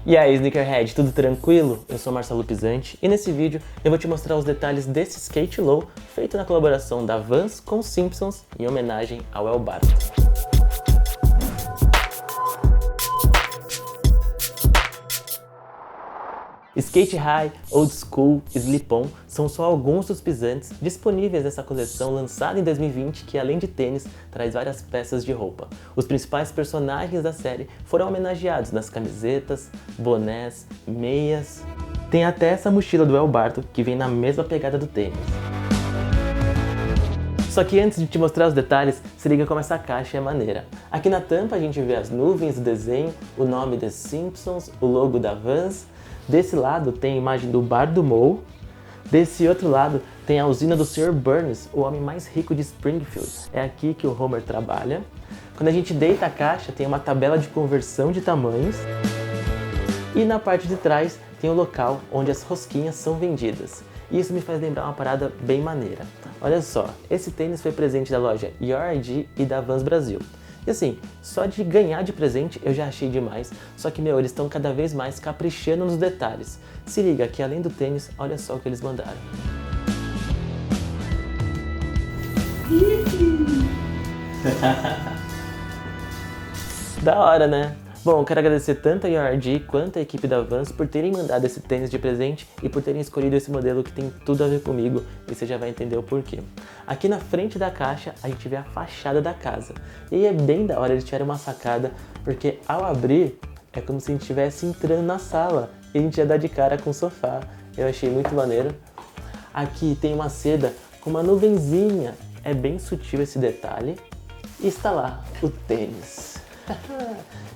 E aí, Sneakerhead, tudo tranquilo? Eu sou Marcelo Pisante e nesse vídeo eu vou te mostrar os detalhes desse skate low feito na colaboração da Vans com Simpsons em homenagem ao El Barto. Skate High, Old School, Slip-On são só alguns dos pisantes disponíveis nessa coleção lançada em 2020 que, além de tênis, traz várias peças de roupa. Os principais personagens da série foram homenageados nas camisetas, bonés, meias. Tem até essa mochila do El Barto que vem na mesma pegada do tênis. Só que antes de te mostrar os detalhes, se liga como essa caixa é maneira. Aqui na tampa a gente vê as nuvens do desenho, o nome The Simpsons, o logo da Vans. Desse lado tem a imagem do bar do Moe. Desse outro lado tem a usina do Sr. Burns, o homem mais rico de Springfield. É aqui que o Homer trabalha. Quando a gente deita a caixa tem uma tabela de conversão de tamanhos. E na parte de trás tem o local onde as rosquinhas são vendidas. E isso me faz lembrar uma parada bem maneira. Olha só, esse tênis foi presente da loja Your ID e da Vans Brasil. E assim, só de ganhar de presente eu já achei demais, só que, eles estão cada vez mais caprichando nos detalhes. Se liga que além do tênis, olha só o que eles mandaram. Da hora, né? Bom, eu quero agradecer tanto a YORD quanto a equipe da Vans por terem mandado esse tênis de presente e por terem escolhido esse modelo que tem tudo a ver comigo, e você já vai entender o porquê. Aqui na frente da caixa a gente vê a fachada da casa, e aí é bem da hora eles tiverem uma sacada, porque ao abrir é como se a gente estivesse entrando na sala e a gente ia dar de cara com o sofá. Eu achei muito maneiro. Aqui tem uma seda com uma nuvenzinha, é bem sutil esse detalhe, e está lá o tênis.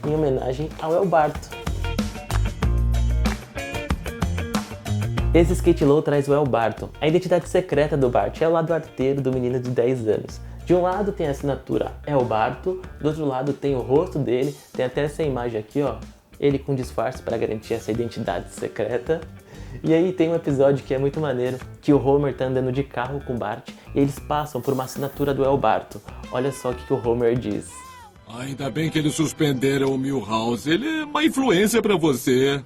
Em homenagem ao El Barto. Esse skate low traz o El Barto. A identidade secreta do Bart é o lado arteiro do menino de 10 anos. De um lado tem a assinatura El Barto, do outro lado tem o rosto dele, tem até essa imagem aqui, ó, ele com disfarce para garantir essa identidade secreta. E aí tem um episódio que é muito maneiro, que o Homer tá andando de carro com o Bart e eles passam por uma assinatura do El Barto. Olha só o que o Homer diz. Ainda bem que eles suspenderam o Milhouse. Ele é uma influência pra você.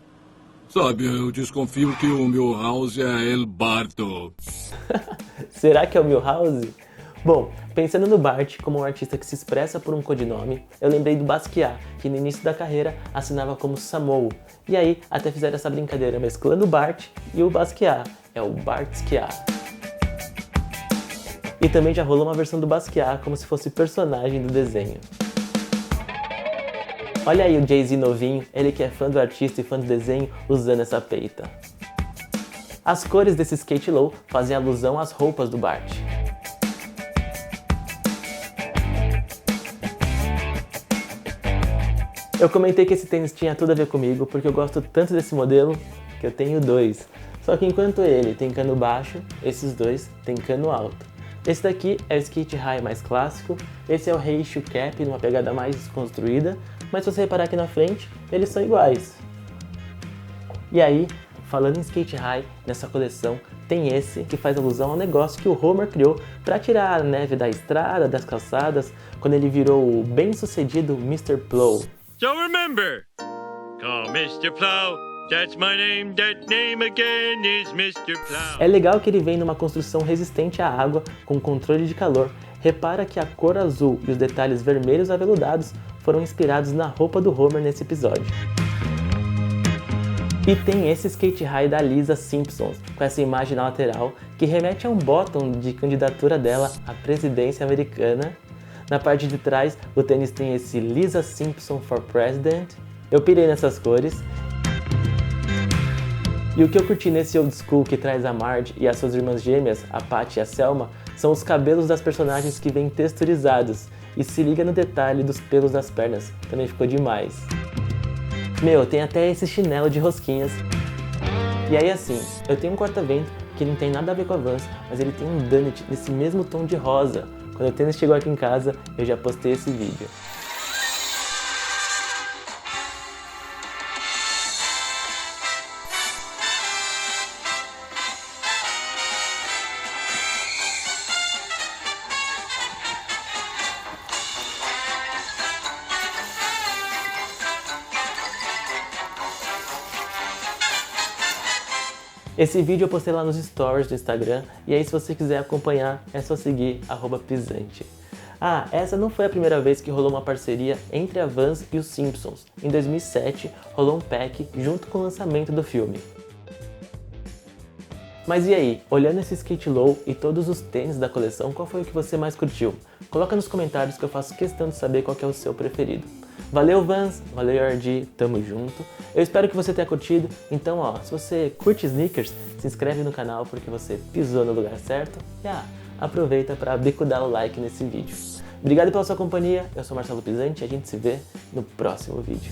Sabe, eu desconfio que o Milhouse é El Barto. Será que é o Milhouse? Bom, pensando no Bart como um artista que se expressa por um codinome, eu lembrei do Basquiat, que no início da carreira assinava como Samoa. E aí até fizeram essa brincadeira mesclando o Bart e o Basquiat. É o Bartsquiat. E também já rolou uma versão do Basquiat como se fosse personagem do desenho. Olha aí o Jay-Z novinho, ele que é fã do artista e fã do desenho, usando essa peita. As cores desse skate low fazem alusão às roupas do Bart. Eu comentei que esse tênis tinha tudo a ver comigo porque eu gosto tanto desse modelo que eu tenho dois. Só que enquanto ele tem cano baixo, esses dois têm cano alto. Esse daqui é o Skate High mais clássico, esse é o Reissue Cap numa pegada mais desconstruída, mas se você reparar aqui na frente, eles são iguais. E aí, falando em Skate High, nessa coleção tem esse que faz alusão ao negócio que o Homer criou para tirar a neve da estrada, das calçadas, quando ele virou o bem-sucedido Mr. Plow. So remember, call Mr. Plow. That's my name, that name again is Mr. Plow. É legal que ele vem numa construção resistente à água, com controle de calor. Repara que a cor azul e os detalhes vermelhos aveludados foram inspirados na roupa do Homer nesse episódio. E tem esse skate high da Lisa Simpson, com essa imagem na lateral, que remete a um bottom de candidatura dela à presidência americana. Na parte de trás, o tênis tem esse Lisa Simpson for President. Eu pirei nessas cores. E o que eu curti nesse old school que traz a Marge e as suas irmãs gêmeas, a Patty e a Selma, são os cabelos das personagens que vêm texturizados. E se liga no detalhe dos pelos das pernas, também ficou demais. Tem até esse chinelo de rosquinhas. E aí assim, eu tenho um corta-vento que não tem nada a ver com a Vans, mas ele tem um donut nesse mesmo tom de rosa. Quando o tênis chegou aqui em casa, eu já postei esse vídeo. Esse vídeo eu postei lá nos stories do Instagram, e aí se você quiser acompanhar, é só seguir @pisante. Ah, essa não foi a primeira vez que rolou uma parceria entre a Vans e os Simpsons. Em 2007, rolou um pack junto com o lançamento do filme. Mas e aí, olhando esse skate low e todos os tênis da coleção, qual foi o que você mais curtiu? Coloca nos comentários que eu faço questão de saber qual que é o seu preferido. Valeu Vans, valeu RD, tamo junto. Eu espero que você tenha curtido, então ó, se você curte sneakers, se inscreve no canal porque você pisou no lugar certo. E aproveita para bicudar o like nesse vídeo. Obrigado pela sua companhia, eu sou Marcelo Pisante e a gente se vê no próximo vídeo.